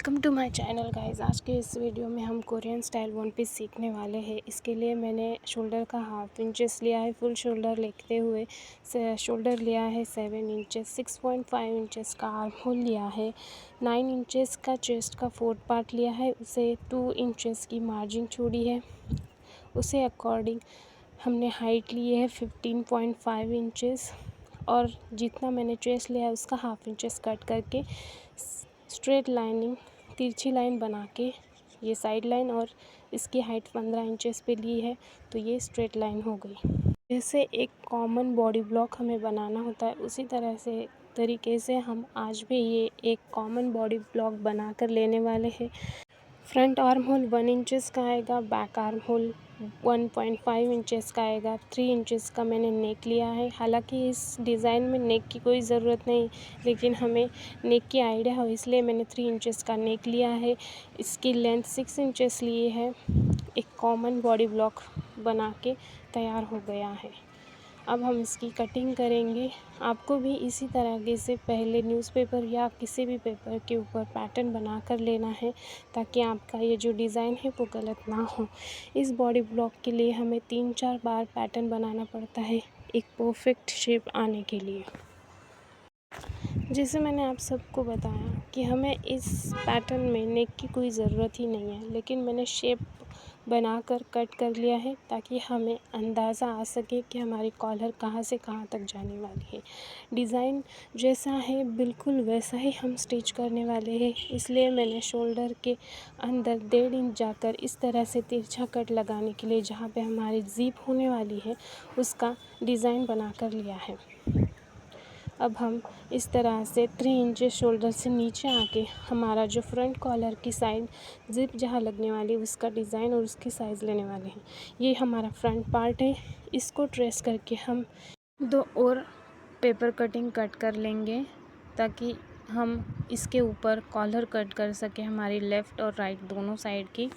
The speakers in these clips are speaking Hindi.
Welcome to my channel guys. आज के इस वीडियो में हम कोरियन स्टाइल वन पीस सीखने वाले हैं। इसके लिए मैंने शोल्डर का हाफ इंचेस लिया है। फुल शोल्डर लेते हुए शोल्डर लिया है 7 इंचेस। 6.5 इंचेस का आर्म होल लिया है। 9 इंचेस का चेस्ट का फोर्थ पार्ट लिया है। उसे 2 इंचेस की मार्जिन छोड़ी है। उसे अकॉर्डिंग हमने हाइट ली है 15.5 इंचेस और जितना मैंने चेस्ट लिया है उसका हाफ इंचेस कट करके स्ट्रेट लाइनिंग तिरछी लाइन बना के ये साइड लाइन और इसकी हाइट 15 इंचेस पे ली है, तो ये स्ट्रेट लाइन हो गई। जैसे एक कॉमन बॉडी ब्लॉक हमें बनाना होता है, उसी तरीके से हम आज भी ये एक कॉमन बॉडी ब्लॉक बना कर लेने वाले हैं। फ्रंट आर्म होल 1 इंचेस का आएगा, बैक आर्म होल 1.5 इंचेस का आएगा। 3 इंचेस का मैंने नेक लिया है। हालांकि इस डिज़ाइन में नेक की कोई ज़रूरत नहीं, लेकिन हमें नेक की आइडिया हो इसलिए मैंने 3 इंचेस का नेक लिया है। इसकी लेंथ 6 इंचेस लिए है। एक कॉमन बॉडी ब्लॉक बना के तैयार हो गया है। अब हम इसकी कटिंग करेंगे। आपको भी इसी तरह से पहले न्यूज़पेपर या किसी भी पेपर के ऊपर पैटर्न बना कर लेना है, ताकि आपका ये जो डिज़ाइन है वो गलत ना हो। इस बॉडी ब्लॉक के लिए हमें 3-4 बार पैटर्न बनाना पड़ता है एक परफेक्ट शेप आने के लिए। जैसे मैंने आप सबको बताया कि हमें इस पैटर्न में नेक की कोई ज़रूरत ही नहीं है, लेकिन मैंने शेप बनाकर कट कर लिया है ताकि हमें अंदाज़ा आ सके कि हमारी कॉलर कहाँ से कहाँ तक जाने वाली है। डिज़ाइन जैसा है बिल्कुल वैसा ही हम स्टिच करने वाले हैं, इसलिए मैंने शोल्डर के अंदर 1.5 इंच जाकर इस तरह से तिरछा कट लगाने के लिए जहाँ पे हमारी ज़िप होने वाली है उसका डिज़ाइन बना कर लिया है। अब हम इस तरह से 3 इंचेस शोल्डर से नीचे आके हमारा जो फ्रंट कॉलर की साइड ज़िप जहाँ लगने वाली है उसका डिज़ाइन और उसकी साइज़ लेने वाले हैं। ये हमारा फ्रंट पार्ट है। इसको ट्रेस करके हम 2 और पेपर कटिंग कट कर लेंगे ताकि हम इसके ऊपर कॉलर कट कर सकें हमारी लेफ़्ट और राइट दोनों साइड की।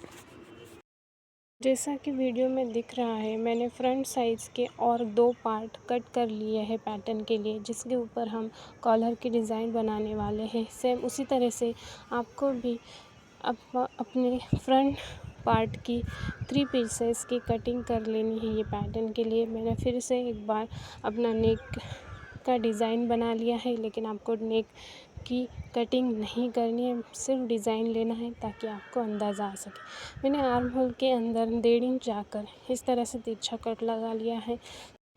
जैसा कि वीडियो में दिख रहा है, मैंने फ्रंट साइज़ के और 2 पार्ट कट कर लिए हैं पैटर्न के लिए, जिसके ऊपर हम कॉलर की डिज़ाइन बनाने वाले हैं। सेम उसी तरह से आपको भी अपने फ्रंट पार्ट की 3 पीसेस की कटिंग कर लेनी है। ये पैटर्न के लिए मैंने फिर से एक बार अपना नेक का डिज़ाइन बना लिया है, लेकिन आपको नेक की कटिंग नहीं करनी है, सिर्फ डिज़ाइन लेना है ताकि आपको अंदाज़ा आ सके। मैंने आर्म होल के अंदर 1.5 इंच जाकर इस तरह से तिरछा कट लगा लिया है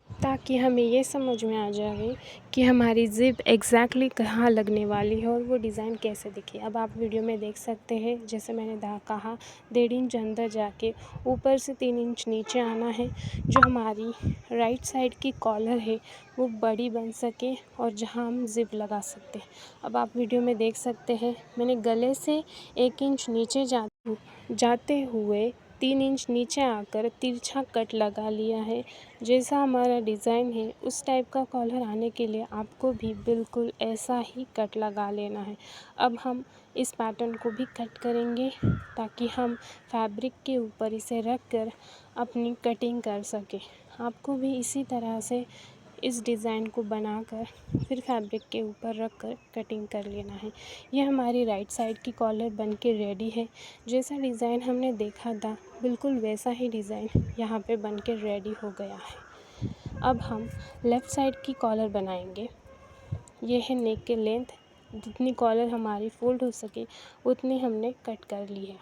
ताकि हमें ये समझ में आ जाए कि हमारी ज़िप एग्जैक्टली कहाँ लगने वाली है और वो डिज़ाइन कैसे दिखे। अब आप वीडियो में देख सकते हैं, जैसे मैंने कहा 1.5 इंच अंदर जाके ऊपर से 3 इंच नीचे आना है, जो हमारी राइट साइड की कॉलर है वो बड़ी बन सके और जहाँ हम ज़िप लगा सकते हैं। अब आप वीडियो में देख सकते हैं, मैंने गले से 1 इंच नीचे जाते हुए 3 इंच नीचे आकर तिरछा कट लगा लिया है। जैसा हमारा डिज़ाइन है उस टाइप का कॉलर आने के लिए आपको भी बिल्कुल ऐसा ही कट लगा लेना है। अब हम इस पैटर्न को भी कट करेंगे ताकि हम फैब्रिक के ऊपर इसे रख कर अपनी कटिंग कर सकें। आपको भी इसी तरह से इस डिज़ाइन को बनाकर फिर फैब्रिक के ऊपर रख कर कटिंग कर लेना है। ये हमारी राइट साइड की कॉलर बन के रेडी है। जैसा डिज़ाइन हमने देखा था बिल्कुल वैसा ही डिज़ाइन यहाँ पे बन के रेडी हो गया है। अब हम लेफ़्ट साइड की कॉलर बनाएंगे। ये है नेक के लेंथ, जितनी कॉलर हमारी फोल्ड हो सके उतनी हमने कट कर ली है।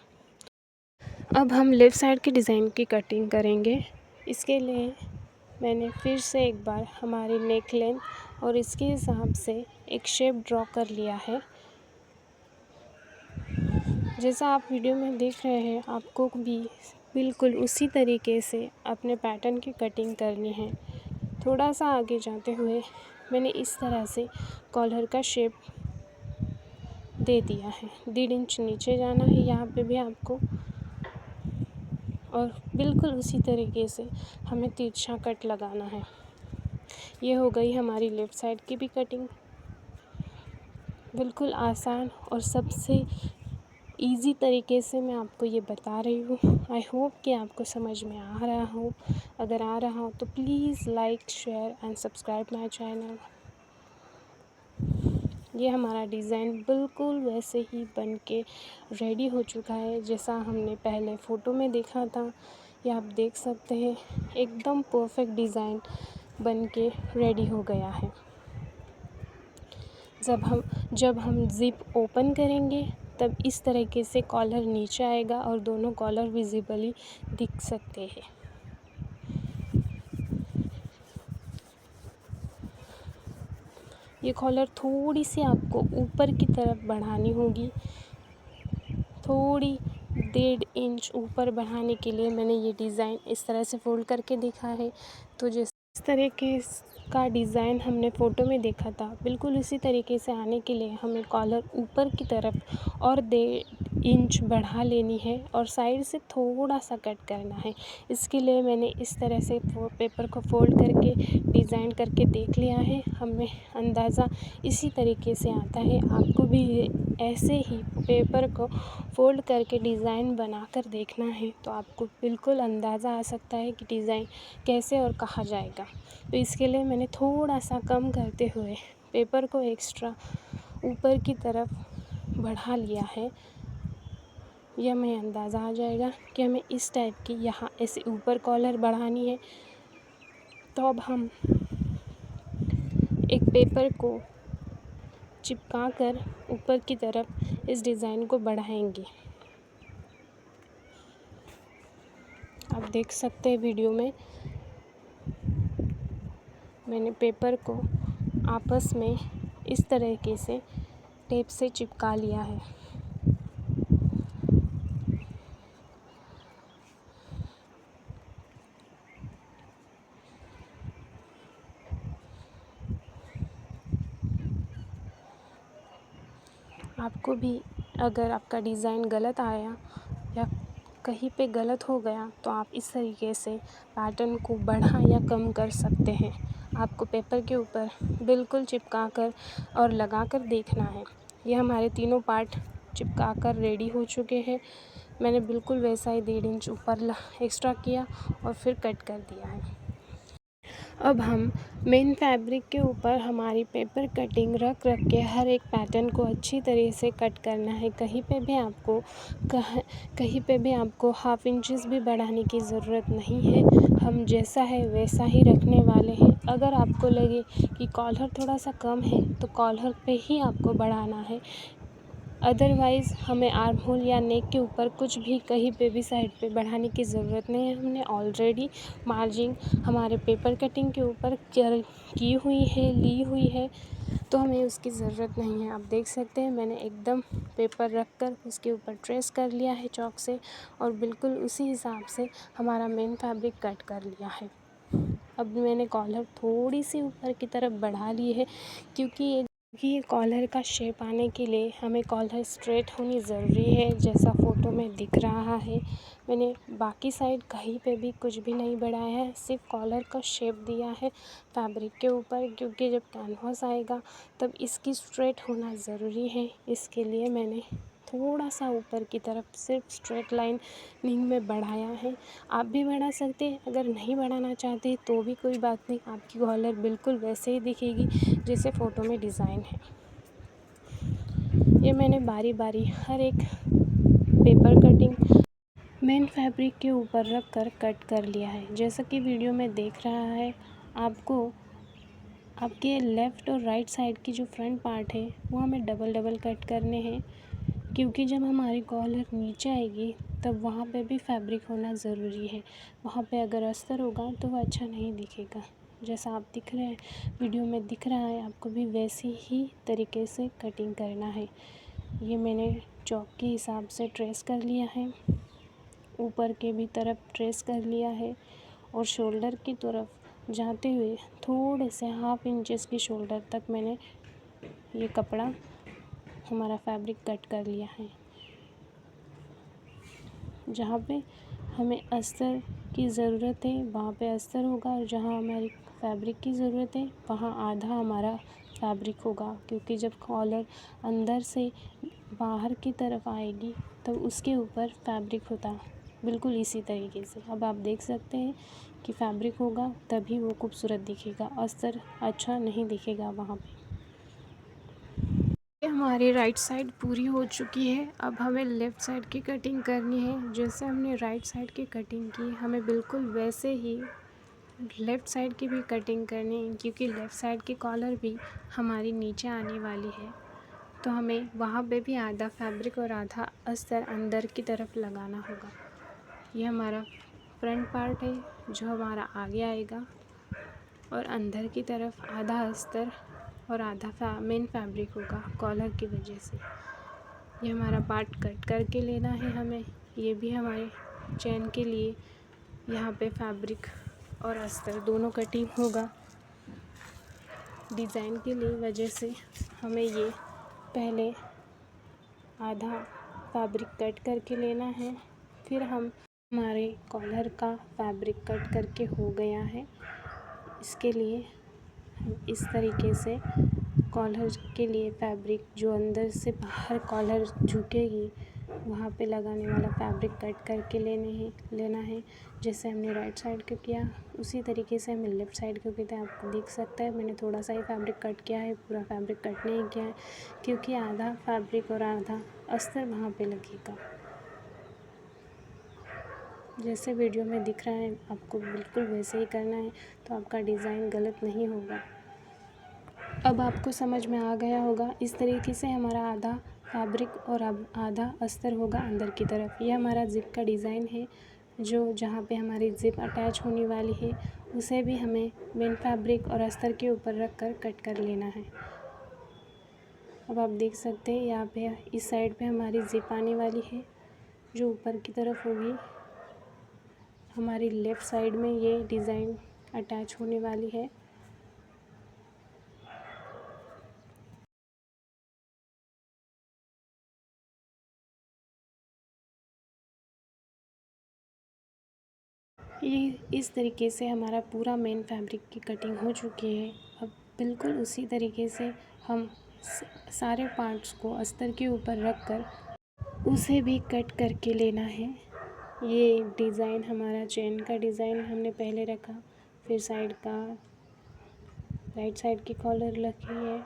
अब हम लेफ़्ट साइड की डिज़ाइन की कटिंग करेंगे। इसके लिए मैंने फिर से एक बार हमारी नेक लेंथ और इसके हिसाब से एक शेप ड्रॉ कर लिया है। जैसा आप वीडियो में देख रहे हैं, आपको भी बिल्कुल उसी तरीके से अपने पैटर्न की कटिंग करनी है। थोड़ा सा आगे जाते हुए मैंने इस तरह से कॉलर का शेप दे दिया है। 1.5 इंच नीचे जाना है यहाँ पे भी आपको, और बिल्कुल उसी तरीके से हमें तिरछा कट लगाना है। ये हो गई हमारी लेफ़्ट साइड की भी कटिंग। बिल्कुल आसान और सबसे इजी तरीके से मैं आपको ये बता रही हूँ। आई होप कि आपको समझ में आ रहा हो। अगर आ रहा हो तो please like, share and subscribe my channel. ये हमारा डिज़ाइन बिल्कुल वैसे ही बन के रेडी हो चुका है जैसा हमने पहले फ़ोटो में देखा था। ये आप देख सकते हैं एकदम परफेक्ट डिज़ाइन बन के रेडी हो गया है। जब हम ज़िप ओपन करेंगे तब इस तरीके से कॉलर नीचे आएगा और दोनों कॉलर विजिबली दिख सकते हैं। ये कॉलर थोड़ी सी आपको ऊपर की तरफ बढ़ानी होगी। थोड़ी 1.5 इंच ऊपर बढ़ाने के लिए मैंने ये डिज़ाइन इस तरह से फ़ोल्ड करके देखा है। तो जिस तरीके का डिज़ाइन हमने फ़ोटो में देखा था बिल्कुल उसी तरीके से आने के लिए हमें कॉलर ऊपर की तरफ और 1.5 इंच बढ़ा लेनी है और साइड से थोड़ा सा कट करना है। इसके लिए मैंने इस तरह से पेपर को फ़ोल्ड करके डिज़ाइन करके देख लिया है। हमें अंदाज़ा इसी तरीके से आता है। आपको भी ऐसे ही पेपर को फ़ोल्ड करके डिज़ाइन बनाकर देखना है तो आपको बिल्कुल अंदाज़ा आ सकता है कि डिज़ाइन कैसे और कहाँ जाएगा। तो इसके लिए मैंने थोड़ा सा कम करते हुए पेपर को एक्स्ट्रा ऊपर की तरफ बढ़ा लिया है। यह हमें अंदाज़ा आ जाएगा कि हमें इस टाइप की यहाँ ऐसे ऊपर कॉलर बढ़ानी है। तो अब हम एक पेपर को चिपका कर ऊपर की तरफ इस डिज़ाइन को बढ़ाएंगे। आप देख सकते हैं वीडियो में मैंने पेपर को आपस में इस तरीके से टेप से चिपका लिया है। आपको भी अगर आपका डिज़ाइन गलत आया या कहीं पे गलत हो गया तो आप इस तरीके से पैटर्न को बढ़ा या कम कर सकते हैं। आपको पेपर के ऊपर बिल्कुल चिपका कर और लगा कर देखना है। ये हमारे तीनों पार्ट चिपका कर रेडी हो चुके हैं। मैंने बिल्कुल वैसा ही 1.5 इंच ऊपर एक्स्ट्रा किया और फिर कट कर दिया है। अब हम मेन फैब्रिक के ऊपर हमारी पेपर कटिंग रख के हर एक पैटर्न को अच्छी तरह से कट करना है। कहीं पे भी आपको 1/2 इंचेस भी बढ़ाने की ज़रूरत नहीं है। हम जैसा है वैसा ही रखने वाले हैं। अगर आपको लगे कि कॉलर थोड़ा सा कम है तो कॉलर पे ही आपको बढ़ाना है। अदरवाइज़ हमें आर्म होल या नेक के ऊपर कुछ भी कहीं पे भी साइड पे बढ़ाने की ज़रूरत नहीं है। हमने ऑलरेडी मार्जिन हमारे पेपर कटिंग के ऊपर की हुई है, ली हुई है, तो हमें उसकी ज़रूरत नहीं है। आप देख सकते हैं मैंने एकदम पेपर रख कर उसके ऊपर ट्रेस कर लिया है चॉक से और बिल्कुल उसी हिसाब से हमारा मेन फैब्रिक कट कर लिया है। अब मैंने कॉलर थोड़ी सी ऊपर की तरफ बढ़ा ली है क्योंकि ये कॉलर का शेप आने के लिए हमें कॉलर स्ट्रेट होनी ज़रूरी है जैसा फ़ोटो में दिख रहा है। मैंने बाकी साइड कहीं पे भी कुछ भी नहीं बढ़ाया है, सिर्फ कॉलर का शेप दिया है फैब्रिक के ऊपर क्योंकि जब कैनवास आएगा तब इसकी स्ट्रेट होना ज़रूरी है। इसके लिए मैंने थोड़ा सा ऊपर की तरफ सिर्फ स्ट्रेट लाइनिंग में बढ़ाया है। आप भी बढ़ा सकते हैं, अगर नहीं बढ़ाना चाहते तो भी कोई बात नहीं, आपकी कॉलर बिल्कुल वैसे ही दिखेगी जैसे फ़ोटो में डिज़ाइन है। ये मैंने बारी बारी हर एक पेपर कटिंग मेन फैब्रिक के ऊपर रख कर कट कर लिया है। जैसा कि वीडियो में देख रहा है आपको आपके लेफ़्ट और राइट साइड की जो फ्रंट पार्ट है वो हमें डबल कट करने हैं क्योंकि जब हमारी कॉलर नीचे आएगी तब वहाँ पे भी फैब्रिक होना ज़रूरी है। वहाँ पे अगर अस्तर होगा तो वो अच्छा नहीं दिखेगा। जैसा आप दिख रहे हैं वीडियो में दिख रहा है आपको भी वैसे ही तरीके से कटिंग करना है। ये मैंने चॉक के हिसाब से ट्रेस कर लिया है, ऊपर के भी तरफ ट्रेस कर लिया है और शोल्डर की तरफ जाते हुए थोड़े से 1/2 इंचेस की शोल्डर तक मैंने ये कपड़ा हमारा फैब्रिक कट कर लिया है। जहाँ पे हमें अस्तर की ज़रूरत है वहाँ पे अस्तर होगा और जहाँ हमारी फैब्रिक की ज़रूरत है वहाँ आधा हमारा फैब्रिक होगा क्योंकि जब कॉलर अंदर से बाहर की तरफ आएगी तो उसके ऊपर फैब्रिक होता बिल्कुल इसी तरीके से। अब आप देख सकते हैं कि फैब्रिक होगा तभी वो खूबसूरत दिखेगा, अस्तर अच्छा नहीं दिखेगा वहाँ पे। हमारी राइट साइड पूरी हो चुकी है। अब हमें लेफ़्ट साइड की कटिंग करनी है। जैसे हमने राइट साइड की कटिंग की, हमें बिल्कुल वैसे ही लेफ़्ट साइड की भी कटिंग करनी है, क्योंकि लेफ़्ट साइड की कॉलर भी हमारी नीचे आने वाली है। तो हमें वहाँ पे भी आधा फैब्रिक और आधा अस्तर अंदर की तरफ लगाना होगा। ये हमारा फ्रंट पार्ट है जो हमारा आगे आएगा, और अंदर की तरफ आधा अस्तर और आधा मेन फैब्रिक होगा कॉलर की वजह से। ये हमारा पार्ट कट करके लेना है हमें। ये भी हमारे चेन के लिए यहाँ पे फैब्रिक और अस्तर दोनों कटिंग होगा। डिज़ाइन के लिए वजह से हमें ये पहले आधा फैब्रिक कट करके लेना है। फिर हमारे कॉलर का फैब्रिक कट करके हो गया है। इसके लिए हम इस तरीके से कॉलर के लिए फैब्रिक जो अंदर से बाहर कॉलर झुकेगी वहाँ पे लगाने वाला फैब्रिक कट करके लेना है। जैसे हमने राइट साइड को किया उसी तरीके से हमें लेफ़्ट साइड को किया। आपको दिख सकता है मैंने थोड़ा सा ही फैब्रिक कट किया है, पूरा फैब्रिक कट नहीं किया है, क्योंकि आधा फैब्रिक और आधा अस्तर वहाँ पे लगेगा। जैसे वीडियो में दिख रहा है आपको बिल्कुल वैसे ही करना है, तो आपका डिज़ाइन गलत नहीं होगा। अब आपको समझ में आ गया होगा। इस तरीके से हमारा आधा फैब्रिक और अब आधा अस्तर होगा अंदर की तरफ। ये हमारा ज़िप का डिज़ाइन है, जो जहाँ पे हमारी ज़िप अटैच होने वाली है उसे भी हमें मेन फैब्रिक और अस्तर के ऊपर रख कर कट कर लेना है। अब आप देख सकते हैं यहाँ पे इस साइड पे हमारी ज़िप आने वाली है जो ऊपर की तरफ होगी। हमारी लेफ़्ट साइड में ये डिज़ाइन अटैच होने वाली है। ये इस तरीके से हमारा पूरा मेन फैब्रिक की कटिंग हो चुकी है। अब बिल्कुल उसी तरीके से हम सारे पार्ट्स को अस्तर के ऊपर रख कर उसे भी कट करके लेना है। ये डिज़ाइन हमारा चेन का डिज़ाइन हमने पहले रखा, फिर साइड का राइट साइड की कॉलर रखी है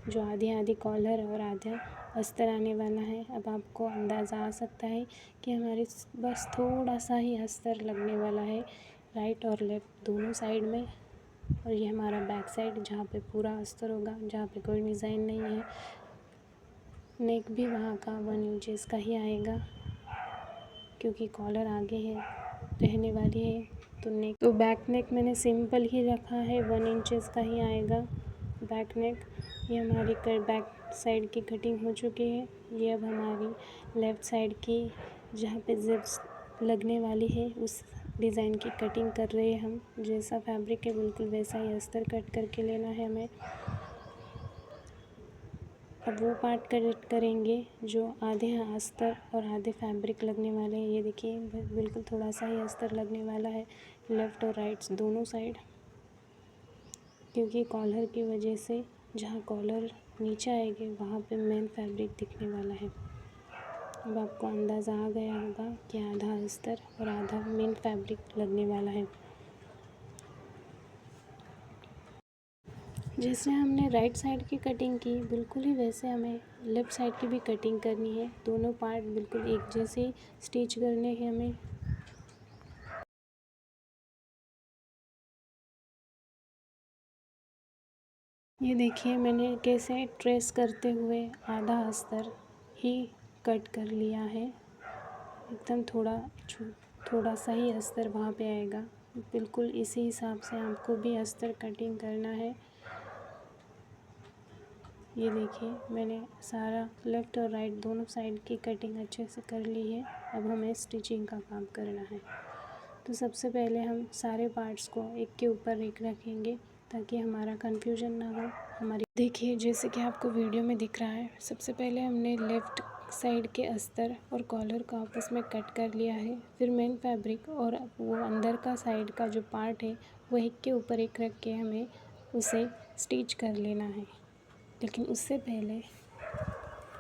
जो आधी आधी कॉलर और आधा अस्तर आने वाला है। अब आपको अंदाज़ा आ सकता है कि हमारे बस थोड़ा सा ही अस्तर लगने वाला है राइट और लेफ़्ट दोनों साइड में। और ये हमारा बैक साइड जहाँ पे पूरा अस्तर होगा, जहाँ पे कोई डिज़ाइन नहीं है। नेक भी वहाँ का 1 इंचेस का ही आएगा, क्योंकि कॉलर आगे है रहने वाली है। तो बैक नेक मैंने सिंपल ही रखा है, 1 इंचेस का ही आएगा बैक नेक। ये हमारी बैक साइड की कटिंग हो चुकी है। ये अब हमारी लेफ़्ट साइड की जहाँ पे जिप्स लगने वाली है उस डिज़ाइन की कटिंग कर रहे हैं हम। जैसा फैब्रिक है बिल्कुल वैसा ही अस्तर कट करके लेना है हमें। अब वो पार्ट कट करेंगे जो आधे अस्तर और आधे फैब्रिक लगने वाले हैं। ये देखिए बिल्कुल थोड़ा सा ही अस्तर लगने वाला है लेफ़्ट और राइट दोनों साइड, क्योंकि कॉलर की वजह से जहाँ कॉलर नीचे आएगी वहाँ पे मेन फैब्रिक दिखने वाला है। अब आपको अंदाज़ा आ गया होगा कि आधा अस्तर और आधा मेन फैब्रिक लगने वाला है। जैसे हमने राइट साइड की कटिंग की बिल्कुल ही वैसे हमें लेफ़्ट साइड की भी कटिंग करनी है। दोनों पार्ट बिल्कुल एक जैसे स्टिच करने हैं हमें। ये देखिए मैंने कैसे ट्रेस करते हुए आधा अस्तर ही कट कर लिया है। एकदम थोड़ा सा ही अस्तर वहाँ पे आएगा। बिल्कुल इसी हिसाब से आपको भी अस्तर कटिंग करना है। ये देखिए मैंने सारा लेफ़्ट और राइट दोनों साइड की कटिंग अच्छे से कर ली है। अब हमें स्टिचिंग का काम करना है। तो सबसे पहले हम सारे पार्ट्स को एक के ऊपर एक रखेंगे ताकि हमारा कंफ्यूजन ना हो। देखिए जैसे कि आपको वीडियो में दिख रहा है, सबसे पहले हमने लेफ़्ट साइड के अस्तर और कॉलर को आपस में कट कर लिया है। फिर मेन फैब्रिक और वो अंदर का साइड का जो पार्ट है वो एक के ऊपर एक रख के हमें उसे स्टिच कर लेना है। लेकिन उससे पहले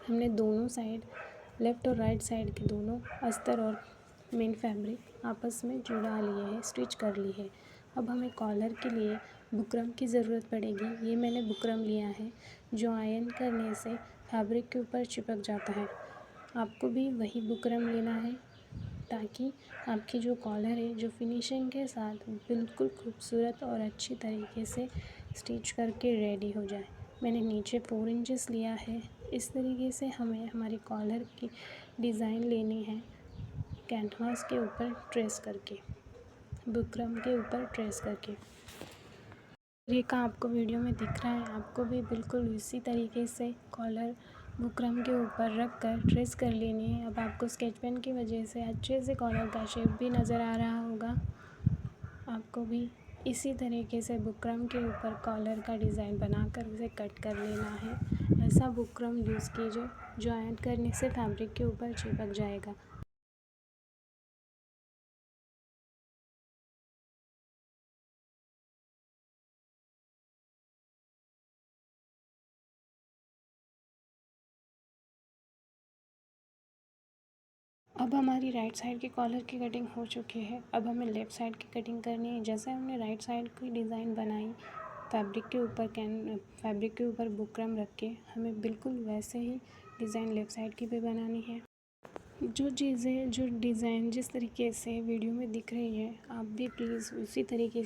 हमने दोनों साइड लेफ़्ट और राइट साइड के दोनों अस्तर और मेन फैब्रिक आपस में जुड़ा लिए है, स्टिच कर ली है। अब हमें कॉलर के लिए बुकरम की ज़रूरत पड़ेगी। ये मैंने बुकरम लिया है जो आयरन करने से फैब्रिक के ऊपर चिपक जाता है। आपको भी वही बुकरम लेना है ताकि आपकी जो कॉलर है जो फिनिशिंग के साथ बिल्कुल खूबसूरत और अच्छी तरीके से स्टिच करके रेडी हो जाए। मैंने नीचे 4 इंचेस लिया है। इस तरीके से हमें हमारी कॉलर की डिज़ाइन लेनी है कैनवास के ऊपर ट्रेस करके, बुकरम के ऊपर ट्रेस करके। तरीका आपको वीडियो में दिख रहा है, आपको भी बिल्कुल इसी तरीके से कॉलर बुकरम के ऊपर रख कर ट्रेस कर लेनी है। अब आपको स्केच पेन की वजह से अच्छे से कॉलर का शेप भी नज़र आ रहा होगा। आपको भी इसी तरीके से बुकरम के ऊपर कॉलर का डिज़ाइन बनाकर उसे कट कर लेना है। ऐसा बुकरम यूज़ कीजिए जो आयरन करने से फैब्रिक के ऊपर चिपक जाएगा। अब हमारी राइट साइड की कॉलर की कटिंग हो चुकी है। अब हमें लेफ़्ट साइड की कटिंग करनी है। जैसे हमने राइट साइड की डिज़ाइन बनाई फैब्रिक के ऊपर बुकरम रख के, हमें बिल्कुल वैसे ही डिज़ाइन लेफ़्ट साइड की भी बनानी है। जो चीज़ें जो डिज़ाइन जिस तरीके से वीडियो में दिख रही है, आप भी प्लीज़ उसी तरीके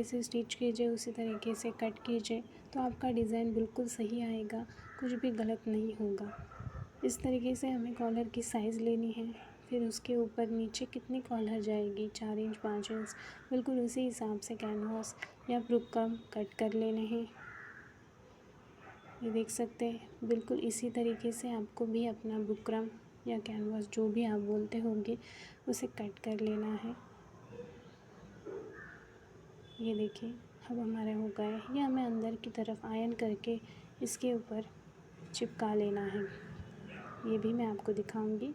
से स्टिच कीजिए, उसी तरीके से कट कीजिए, तो आपका डिज़ाइन बिल्कुल सही आएगा, कुछ भी गलत नहीं होगा। इस तरीके से हमें कॉलर की साइज़ लेनी है, फिर उसके ऊपर नीचे कितनी कॉलर जाएगी, 4 इंच 5 इंच, बिल्कुल उसी हिसाब से कैनवास या बुकरम कट कर लेने हैं। ये देख सकते हैं, बिल्कुल इसी तरीके से आपको भी अपना बुकरम या कैनवास जो भी आप बोलते होंगे उसे कट कर लेना है। ये देखिए अब हमारा हो गया है। ये हमें अंदर की तरफ आयरन करके इसके ऊपर चिपका लेना है। ये भी मैं आपको दिखाऊंगी।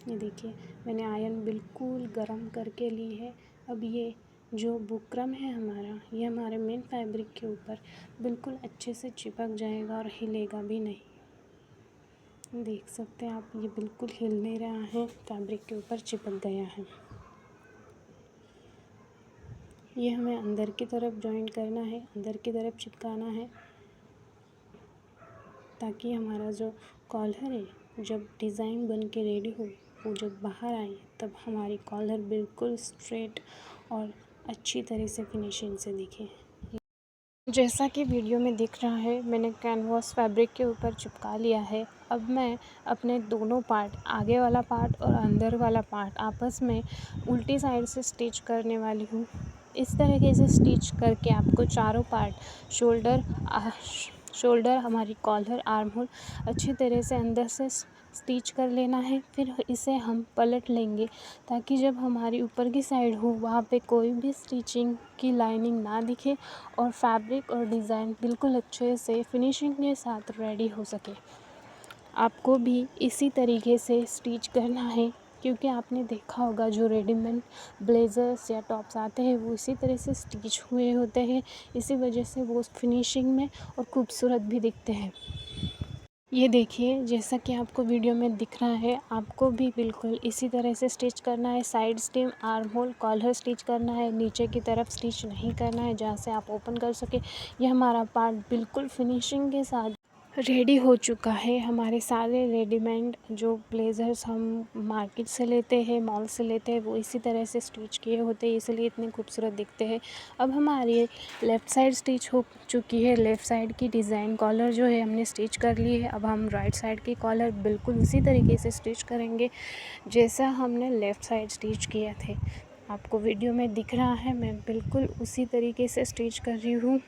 ये देखिए मैंने आयरन बिल्कुल गरम करके ली है। अब ये जो बुकरम है हमारा, ये हमारे मेन फैब्रिक के ऊपर बिल्कुल अच्छे से चिपक जाएगा और हिलेगा भी नहीं। देख सकते हैं आप, ये बिल्कुल हिल नहीं रहा है, फैब्रिक के ऊपर चिपक गया है। ये हमें अंदर की तरफ जॉइंट करना है, अंदर की तरफ चिपकाना है, ताकि हमारा जो कॉलर है जब डिज़ाइन बन के रेडी हो, वो जब बाहर आए तब हमारी कॉलर बिल्कुल स्ट्रेट और अच्छी तरह से फिनिशिंग से दिखे। जैसा कि वीडियो में दिख रहा है, मैंने कैनवास फैब्रिक के ऊपर चिपका लिया है। अब मैं अपने दोनों पार्ट, आगे वाला पार्ट और अंदर वाला पार्ट आपस में उल्टी साइड से स्टिच करने वाली हूँ। इस तरीके से स्टिच करके आपको चारों पार्ट शोल्डर, हमारी कॉलर, आर्म होल अच्छी तरह से अंदर से स्टिच कर लेना है। फिर इसे हम पलट लेंगे ताकि जब हमारी ऊपर की साइड हो वहाँ पे कोई भी स्टिचिंग की लाइनिंग ना दिखे और फैब्रिक और डिज़ाइन बिल्कुल अच्छे से फिनिशिंग के साथ रेडी हो सके। आपको भी इसी तरीके से स्टिच करना है, क्योंकि आपने देखा होगा जो रेडीमेड ब्लेज़र्स या टॉप्स आते हैं वो इसी तरह से स्टिच हुए होते हैं। इसी वजह से वो फिनिशिंग में और खूबसूरत भी दिखते हैं। ये देखिए जैसा कि आपको वीडियो में दिख रहा है, आपको भी बिल्कुल इसी तरह से स्टिच करना है। Side seam, arm hole, collar stitch करना है, नीचे की तरफ स्टिच नहीं करना है जहाँ से आप ओपन कर सके। ये हमारा पार्ट बिल्कुल फिनिशिंग के साथ रेडी हो चुका है। हमारे सारे रेडीमेड जो ब्लेज़र्स हम मार्केट से लेते हैं, मॉल से लेते हैं, वो इसी तरह से स्टिच किए होते हैं, इसलिए इतने खूबसूरत दिखते हैं। अब हमारी लेफ़्ट साइड स्टिच हो चुकी है। लेफ़्ट साइड की डिज़ाइन कॉलर जो है हमने स्टिच कर ली है। अब हम राइट साइड की कॉलर बिल्कुल इसी तरीके से स्टिच करेंगे जैसा हमने लेफ़्ट साइड स्टिच किया थे। आपको वीडियो में दिख रहा है, मैं बिल्कुल उसी तरीके से स्टिच कर रही हूँ।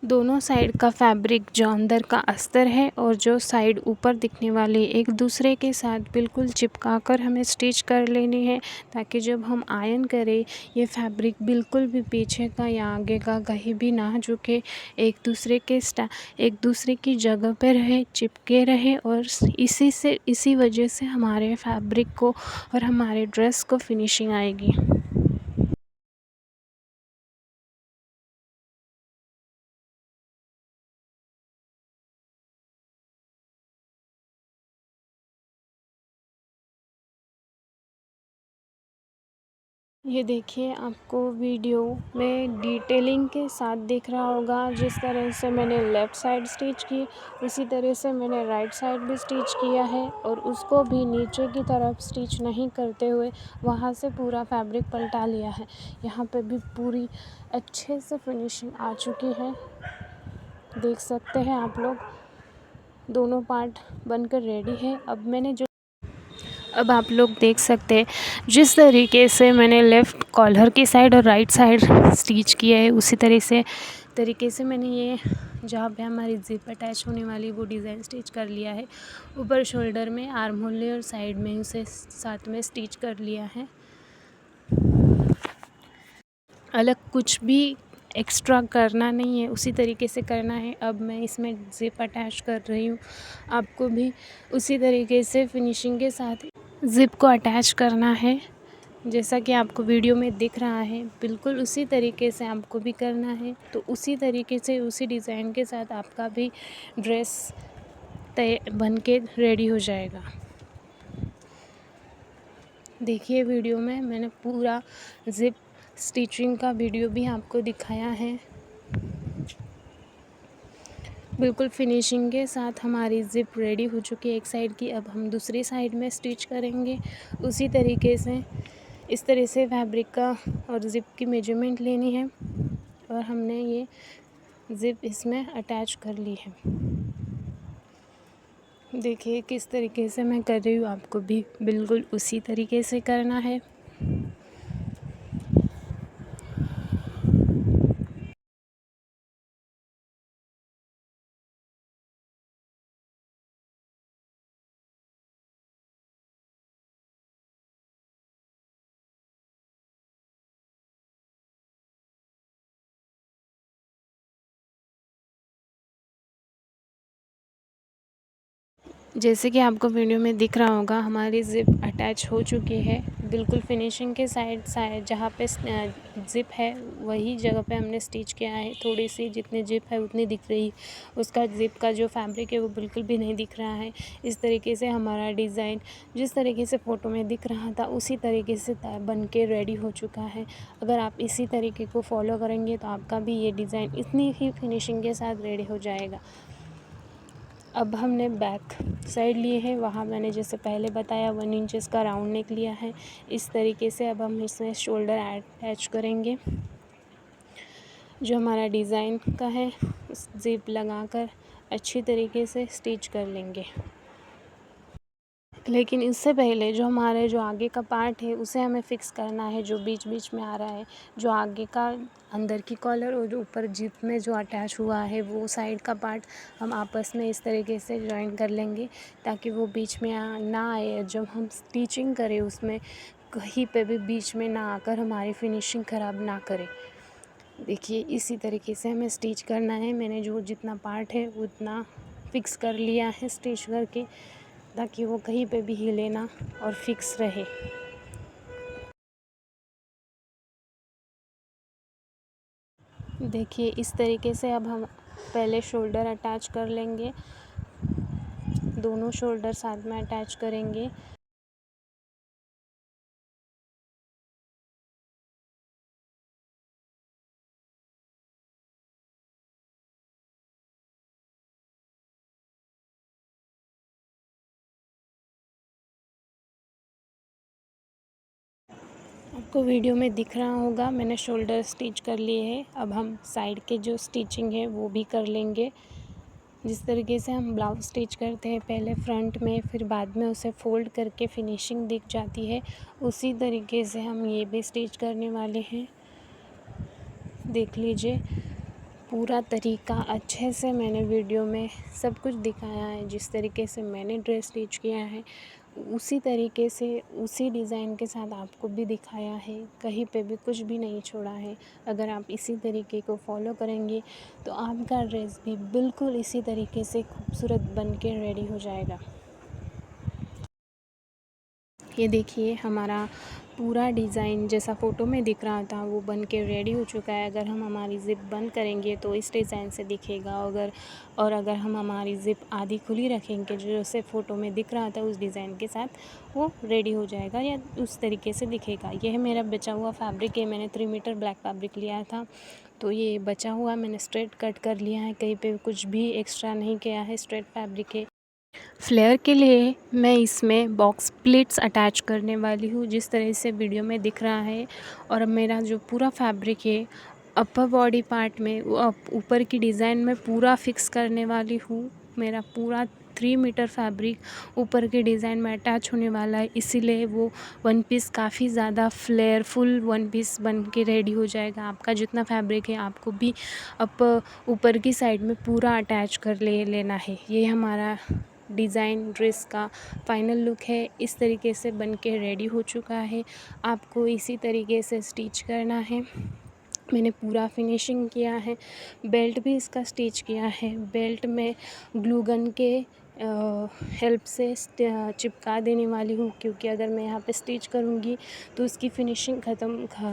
दोनों साइड का फैब्रिक जो अंदर का अस्तर है और जो साइड ऊपर दिखने वाली एक दूसरे के साथ बिल्कुल चिपका कर हमें स्टिच कर लेनी है, ताकि जब हम आयरन करें ये फैब्रिक बिल्कुल भी पीछे का या आगे का कहीं भी ना झुके, एक दूसरे की जगह पे रहे, चिपके रहे। और इसी वजह से हमारे फैब्रिक को और हमारे ड्रेस को फिनिशिंग आएगी। ये देखिए, आपको वीडियो में डिटेलिंग के साथ दिख रहा होगा। जिस तरह से मैंने लेफ़्ट साइड स्टिच की, उसी तरह से मैंने राइट साइड भी स्टिच किया है और उसको भी नीचे की तरफ स्टिच नहीं करते हुए वहाँ से पूरा फैब्रिक पलटा लिया है। यहाँ पे भी पूरी अच्छे से फिनिशिंग आ चुकी है। देख सकते हैं आप लोग, दोनों पार्ट बनकर रेडी है। अब आप लोग देख सकते हैं जिस तरीके से मैंने लेफ़्ट कॉलर की साइड और राइट साइड स्टिच किया है, उसी तरीके से मैंने ये जहाँ पे हमारी ज़िप अटैच होने वाली वो डिज़ाइन स्टिच कर लिया है। ऊपर शोल्डर में, आर्म होल और साइड में उसे साथ में स्टिच कर लिया है। अलग कुछ भी एक्स्ट्रा करना नहीं है, उसी तरीके से करना है। अब मैं इसमें ज़िप अटैच कर रही हूँ। आपको भी उसी तरीके से फिनिशिंग के साथ ज़िप को अटैच करना है। जैसा कि आपको वीडियो में दिख रहा है, बिल्कुल उसी तरीके से आपको भी करना है। तो उसी तरीके से, उसी डिज़ाइन के साथ आपका भी ड्रेस बन के रेडी हो जाएगा। देखिए, वीडियो में मैंने पूरा ज़िप स्टिचिंग का वीडियो भी आपको दिखाया है। बिल्कुल फिनिशिंग के साथ हमारी ज़िप रेडी हो चुकी है एक साइड की। अब हम दूसरी साइड में स्टिच करेंगे उसी तरीके से। इस तरह से फैब्रिक का और ज़िप की मेजरमेंट लेनी है और हमने ये ज़िप इसमें अटैच कर ली है। देखिए किस तरीके से मैं कर रही हूँ, आपको भी बिल्कुल उसी तरीके से करना है। जैसे कि आपको वीडियो में दिख रहा होगा, हमारी ज़िप अटैच हो चुकी है। बिल्कुल फिनिशिंग के साइड जहाँ पे ज़िप है वही जगह पे हमने स्टिच किया है। थोड़ी सी जितनी ज़िप है उतनी दिख रही, उसका ज़िप का जो फैब्रिक है वो बिल्कुल भी नहीं दिख रहा है। इस तरीके से हमारा डिज़ाइन जिस तरीके से फ़ोटो में दिख रहा था उसी तरीके से बन के रेडी हो चुका है। अगर आप इसी तरीके को फॉलो करेंगे तो आपका भी ये डिज़ाइन इतनी ही फिनिशिंग के साथ रेडी हो जाएगा। अब हमने बैक साइड लिए है, वहाँ मैंने जैसे पहले बताया 1 इंचेस का राउंड नेक लिया है। इस तरीके से अब हम इसमें शोल्डर अटैच करेंगे जो हमारा डिज़ाइन का है। ज़िप लगाकर अच्छी तरीके से स्टिच कर लेंगे। लेकिन इससे पहले जो आगे का पार्ट है उसे हमें फ़िक्स करना है, जो बीच बीच में आ रहा है। जो आगे का अंदर की कॉलर और जो ऊपर ज़िप में जो अटैच हुआ है वो साइड का पार्ट हम आपस में इस तरीके से जॉइन कर लेंगे ताकि वो बीच में ना आए। जब हम स्टिचिंग करें उसमें कहीं पे भी बीच में ना आकर हमारी फिनिशिंग ख़राब ना करे। देखिए इसी तरीके से हमें स्टिच करना है। मैंने जो जितना पार्ट है उतना फ़िक्स कर लिया है स्टिच करके, ताकि वो कहीं पे भी हिले ना और फिक्स रहे। देखिए इस तरीके से अब हम पहले शोल्डर अटैच कर लेंगे, दोनों शोल्डर साथ में अटैच करेंगे। आपको वीडियो में दिख रहा होगा, मैंने शोल्डर स्टिच कर लिए हैं। अब हम साइड के जो स्टिचिंग है वो भी कर लेंगे। जिस तरीके से हम ब्लाउज स्टिच करते हैं पहले फ्रंट में, फिर बाद में उसे फोल्ड करके फिनिशिंग दिख जाती है, उसी तरीके से हम ये भी स्टिच करने वाले हैं। देख लीजिए पूरा तरीका अच्छे से मैंने वीडियो में सब कुछ दिखाया है। जिस तरीके से मैंने ड्रेस स्टिच किया है उसी तरीके से उसी डिज़ाइन के साथ आपको भी दिखाया है, कहीं पे भी कुछ भी नहीं छोड़ा है। अगर आप इसी तरीके को फॉलो करेंगे तो आपका ड्रेस भी बिल्कुल इसी तरीके से खूबसूरत बन के रेडी हो जाएगा। ये देखिए हमारा पूरा डिज़ाइन जैसा फ़ोटो में दिख रहा था वो बन के रेडी हो चुका है। अगर हम हमारी ज़िप बंद करेंगे तो इस डिज़ाइन से दिखेगा, अगर हम हमारी ज़िप आधी खुली रखेंगे जैसे फ़ोटो में दिख रहा था उस डिज़ाइन के साथ, वो रेडी हो जाएगा या उस तरीके से दिखेगा। यह मेरा बचा हुआ फैब्रिक है, मैंने 3 मीटर ब्लैक फैब्रिक लिया था, तो ये बचा हुआ मैंने स्ट्रेट कट कर लिया है, कहीं पे कुछ भी एक्स्ट्रा नहीं किया है, स्ट्रेट फैब्रिक है। फ्लेयर के लिए मैं इसमें बॉक्स प्लेट्स अटैच करने वाली हूँ जिस तरह से वीडियो में दिख रहा है। और अब मेरा जो पूरा फैब्रिक है अपर बॉडी पार्ट में ऊपर की डिज़ाइन में पूरा फिक्स करने वाली हूँ। मेरा पूरा 3 मीटर फैब्रिक ऊपर के डिज़ाइन में अटैच होने वाला है, इसीलिए वो वन पीस काफ़ी ज़्यादा फ्लेयरफुल वन पीस बन के रेडी हो जाएगा। आपका जितना फैब्रिक है आपको भी ऊपर की साइड में पूरा अटैच कर लेना है। ये हमारा डिज़ाइन ड्रेस का फाइनल लुक है। इस तरीके से बन के रेडी हो चुका है। आपको इसी तरीके से स्टिच करना है। मैंने पूरा फिनिशिंग किया है, बेल्ट भी इसका स्टिच किया है। बेल्ट में ग्लू गन के हेल्प से चिपका देने वाली हूँ, क्योंकि अगर मैं यहाँ पे स्टिच करूँगी तो उसकी फिनिशिंग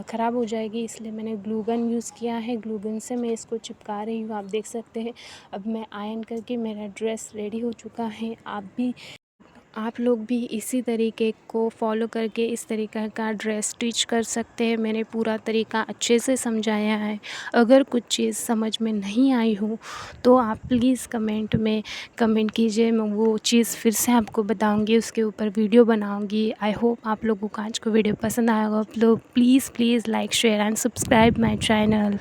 ख़राब हो जाएगी, इसलिए मैंने ग्लू गन यूज़ किया है। ग्लू गन से मैं इसको चिपका रही हूँ, आप देख सकते हैं। अब मैं आयरन करके मेरा ड्रेस रेडी हो चुका है। आप लोग भी इसी तरीके को फॉलो करके इस तरीक़े का ड्रेस स्टिच कर सकते हैं। मैंने पूरा तरीका अच्छे से समझाया है। अगर कुछ चीज़ समझ में नहीं आई हो तो आप प्लीज़ कमेंट में कमेंट कीजिए, मैं वो चीज़ फिर से आपको बताऊंगी, उसके ऊपर वीडियो बनाऊंगी। आई होप आप लोगों को आज को वीडियो पसंद आएगा। आप लोग please like share and subscribe my channel.